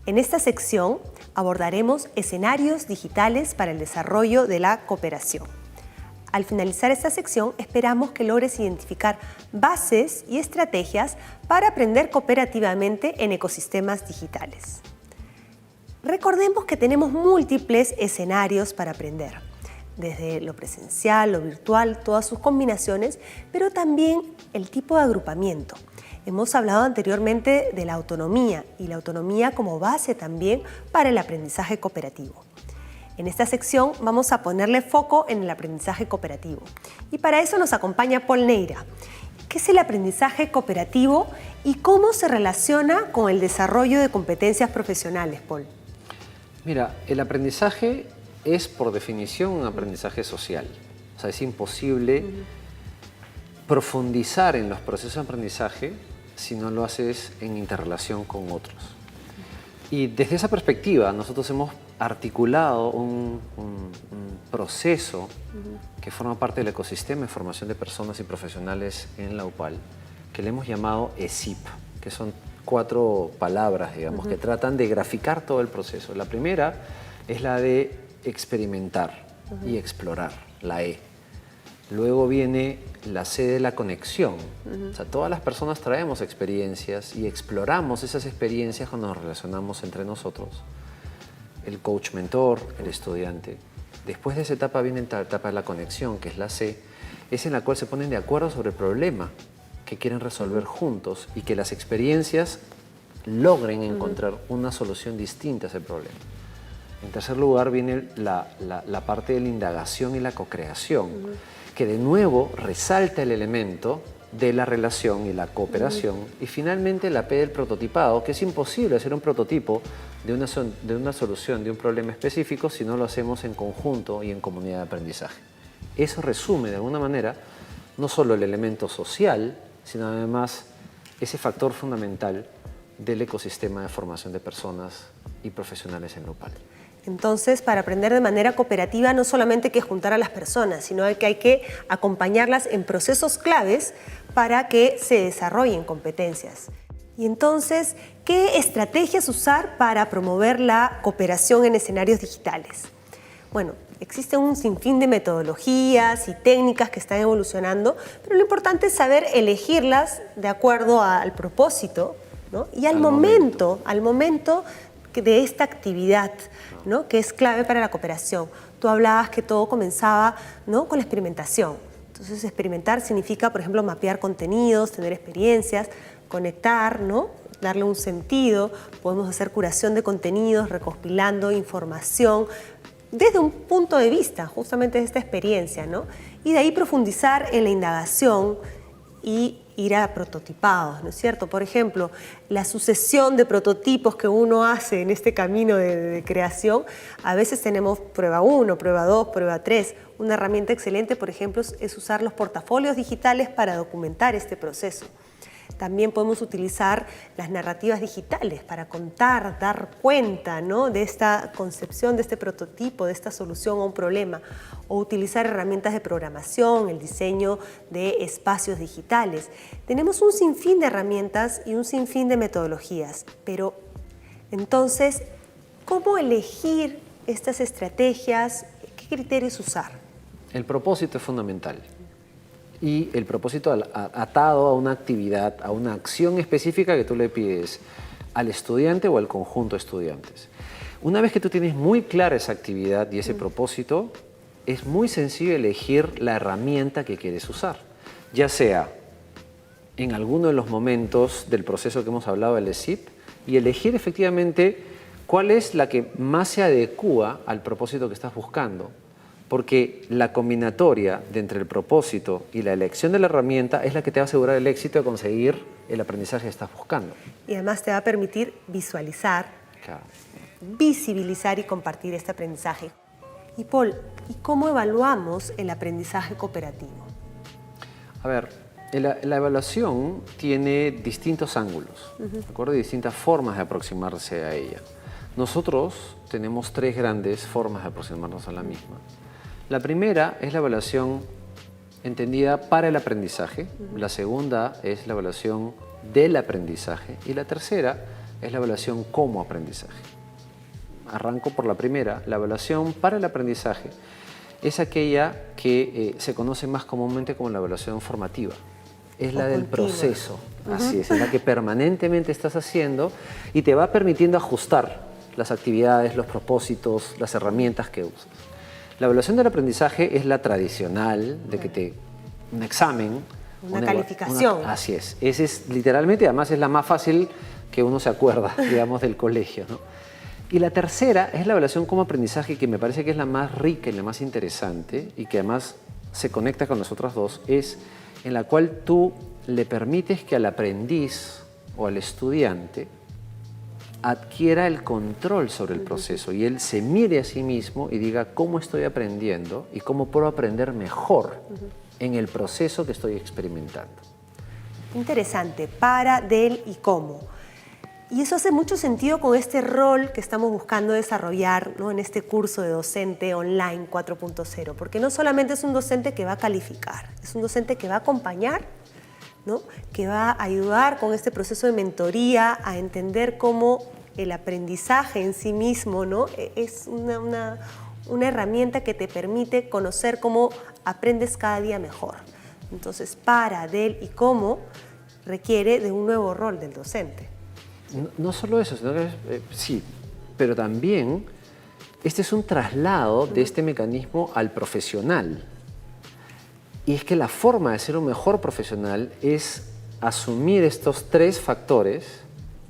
En esta sección abordaremos escenarios digitales para el desarrollo de la cooperación. Al finalizar esta sección, esperamos que logres identificar bases y estrategias para aprender cooperativamente en ecosistemas digitales. Recordemos que tenemos múltiples escenarios para aprender, desde lo presencial, lo virtual, todas sus combinaciones, pero también el tipo de agrupamiento. Hemos hablado anteriormente de la autonomía y la autonomía como base también para el aprendizaje cooperativo. En esta sección vamos a ponerle foco en el aprendizaje cooperativo y para eso nos acompaña Paul Neira. ¿Qué es el aprendizaje cooperativo y cómo se relaciona con el desarrollo de competencias profesionales, Paul? Mira, el aprendizaje es por definición un aprendizaje social. O sea, es imposible profundizar en los procesos de aprendizaje si no lo haces en interrelación con otros. Y desde esa perspectiva nosotros hemos articulado un proceso que forma parte del ecosistema de formación de personas y profesionales en la UPAL, que le hemos llamado ESIP, que son 4 palabras, digamos, que tratan de graficar todo el proceso. La primera es la de experimentar y explorar, la E. Luego viene la C de la conexión. O sea, todas las personas traemos experiencias y exploramos esas experiencias cuando nos relacionamos entre nosotros. El coach mentor, el estudiante. Después de esa etapa viene la etapa de la conexión, que es la C, es en la cual se ponen de acuerdo sobre el problema que quieren resolver juntos y que las experiencias logren encontrar una solución distinta a ese problema. En tercer lugar viene la parte de la indagación y la co-creación, que de nuevo resalta el elemento de la relación y la cooperación. Y finalmente la P del prototipado, que es imposible hacer un prototipo de una solución de un problema específico si no lo hacemos en conjunto y en comunidad de aprendizaje. Eso resume de alguna manera no solo el elemento social, sino además ese factor fundamental del ecosistema de formación de personas y profesionales en la UPAL. Entonces, para aprender de manera cooperativa no solamente hay que juntar a las personas, sino que hay que acompañarlas en procesos claves para que se desarrollen competencias. Y entonces, ¿qué estrategias usar para promover la cooperación en escenarios digitales? Bueno, existen un sinfín de metodologías y técnicas que están evolucionando, pero lo importante es saber elegirlas de acuerdo al propósito, ¿no? Y al momento de esta actividad, ¿no? Que es clave para la cooperación. Tú hablabas que todo comenzaba, ¿no? Con la experimentación. Entonces, experimentar significa, por ejemplo, mapear contenidos, tener experiencias, conectar, ¿no? Darle un sentido. Podemos hacer curación de contenidos, recopilando información desde un punto de vista, justamente de esta experiencia, ¿no? Y de ahí profundizar en la indagación y ir a prototipados, ¿no es cierto? Por ejemplo, la sucesión de prototipos que uno hace en este camino de creación, a veces tenemos prueba 1, prueba 2, prueba 3. Una herramienta excelente, por ejemplo, es usar los portafolios digitales para documentar este proceso. También podemos utilizar las narrativas digitales para contar, dar cuenta, ¿no? De esta concepción, de este prototipo, de esta solución a un problema. O utilizar herramientas de programación, el diseño de espacios digitales. Tenemos un sinfín de herramientas y un sinfín de metodologías. Pero entonces, ¿cómo elegir estas estrategias? ¿Qué criterios usar? El propósito es fundamental. Y el propósito atado a una actividad, a una acción específica que tú le pides al estudiante o al conjunto de estudiantes. Una vez que tú tienes muy clara esa actividad y ese propósito, es muy sencillo elegir la herramienta que quieres usar, ya sea en alguno de los momentos del proceso que hemos hablado del ESIP y elegir efectivamente cuál es la que más se adecúa al propósito que estás buscando. Porque la combinatoria de entre el propósito y la elección de la herramienta es la que te va a asegurar el éxito de conseguir el aprendizaje que estás buscando. Y además te va a permitir visualizar, Claro. visibilizar y compartir este aprendizaje. Y Paul, ¿y cómo evaluamos el aprendizaje cooperativo? A ver, la evaluación tiene distintos ángulos, ¿de acuerdo? Y distintas formas de aproximarse a ella. Nosotros tenemos 3 grandes formas de aproximarnos a la misma. La primera es la evaluación entendida para el aprendizaje, la segunda es la evaluación del aprendizaje y la tercera es la evaluación como aprendizaje. Arranco por la primera. La evaluación para el aprendizaje es aquella que se conoce más comúnmente como la evaluación formativa. Es la del proceso, así es la que permanentemente estás haciendo y te va permitiendo ajustar las actividades, los propósitos, las herramientas que usas. La evaluación del aprendizaje es la tradicional, de que un examen, una calificación. Así es. Esa es literalmente, además es la más fácil que uno se acuerda, digamos, del colegio, ¿no? Y la tercera es la evaluación como aprendizaje, que me parece que es la más rica y la más interesante y que además se conecta con las otras dos, es en la cual tú le permites que al aprendiz o al estudiante adquiera el control sobre el proceso y él se mire a sí mismo y diga cómo estoy aprendiendo y cómo puedo aprender mejor en el proceso que estoy experimentando. Interesante, para, del y cómo. Y eso hace mucho sentido con este rol que estamos buscando desarrollar, ¿no?, en este curso de docente online 4.0, porque no solamente es un docente que va a calificar, es un docente que va a acompañar, ¿no?, que va a ayudar con este proceso de mentoría a entender cómo el aprendizaje en sí mismo, ¿no?, es una herramienta que te permite conocer cómo aprendes cada día mejor. Entonces, para, del y cómo requiere de un nuevo rol del docente. No solo eso, sino que sí, pero también este es un traslado de este mecanismo al profesional. Y es que la forma de ser un mejor profesional es asumir estos tres factores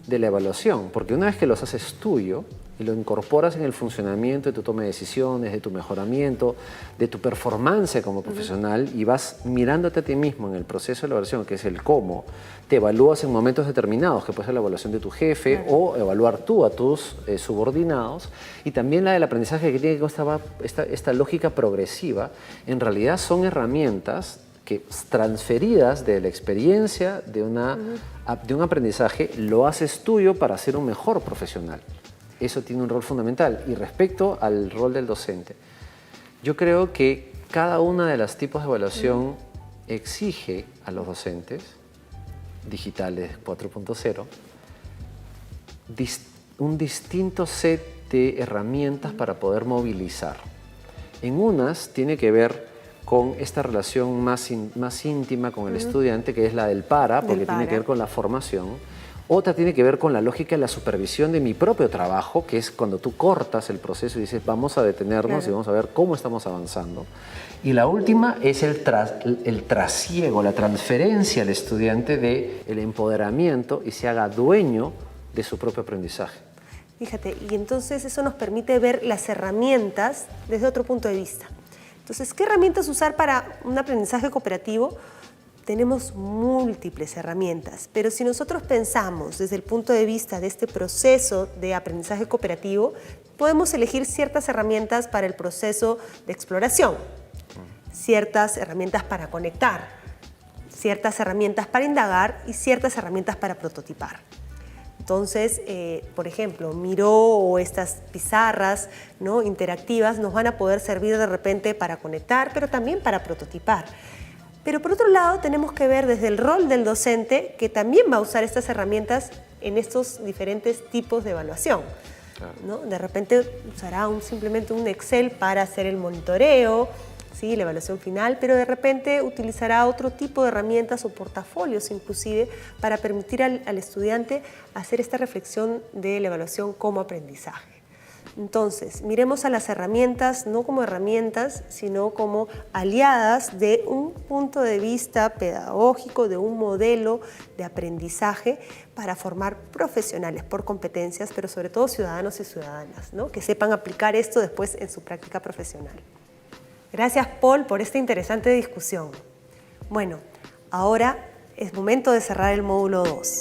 de la evaluación, porque una vez que los haces tuyo y lo incorporas en el funcionamiento de tu toma de decisiones, de tu mejoramiento, de tu performance como profesional y vas mirándote a ti mismo en el proceso de la evaluación, que es el cómo, te evalúas en momentos determinados, que puede ser la evaluación de tu jefe o evaluar tú a tus subordinados, y también la del aprendizaje que tiene esta lógica progresiva. En realidad son herramientas que transferidas de la experiencia de un aprendizaje lo haces tuyo para ser un mejor profesional. Eso tiene un rol fundamental. Y respecto al rol del docente, yo creo que cada una de los tipos de evaluación exige a los docentes digitales 4.0 un distinto set de herramientas para poder movilizar. En unas tiene que ver con esta relación más íntima con el estudiante, que es la del para, porque tiene que ver con la formación. Otra tiene que ver con la lógica de la supervisión de mi propio trabajo, que es cuando tú cortas el proceso y dices, vamos a detenernos y vamos a ver cómo estamos avanzando. Y la última es el trasiego, la transferencia al estudiante del empoderamiento y se haga dueño de su propio aprendizaje. Fíjate, y entonces eso nos permite ver las herramientas desde otro punto de vista. Entonces, ¿qué herramientas usar para un aprendizaje cooperativo? Tenemos múltiples herramientas, pero si nosotros pensamos desde el punto de vista de este proceso de aprendizaje cooperativo, podemos elegir ciertas herramientas para el proceso de exploración, ciertas herramientas para conectar, ciertas herramientas para indagar y ciertas herramientas para prototipar. Entonces, por ejemplo, Miro o estas pizarras, ¿no?, interactivas nos van a poder servir de repente para conectar, pero también para prototipar. Pero por otro lado, tenemos que ver desde el rol del docente que también va a usar estas herramientas en estos diferentes tipos de evaluación, ¿no? De repente usará simplemente un Excel para hacer el monitoreo, ¿sí?, la evaluación final, pero de repente utilizará otro tipo de herramientas o portafolios inclusive para permitir al estudiante hacer esta reflexión de la evaluación como aprendizaje. Entonces, miremos a las herramientas no como herramientas, sino como aliadas de un punto de vista pedagógico, de un modelo de aprendizaje para formar profesionales por competencias, pero sobre todo ciudadanos y ciudadanas, ¿no?, que sepan aplicar esto después en su práctica profesional. Gracias, Paul, por esta interesante discusión. Bueno, ahora es momento de cerrar el módulo 2.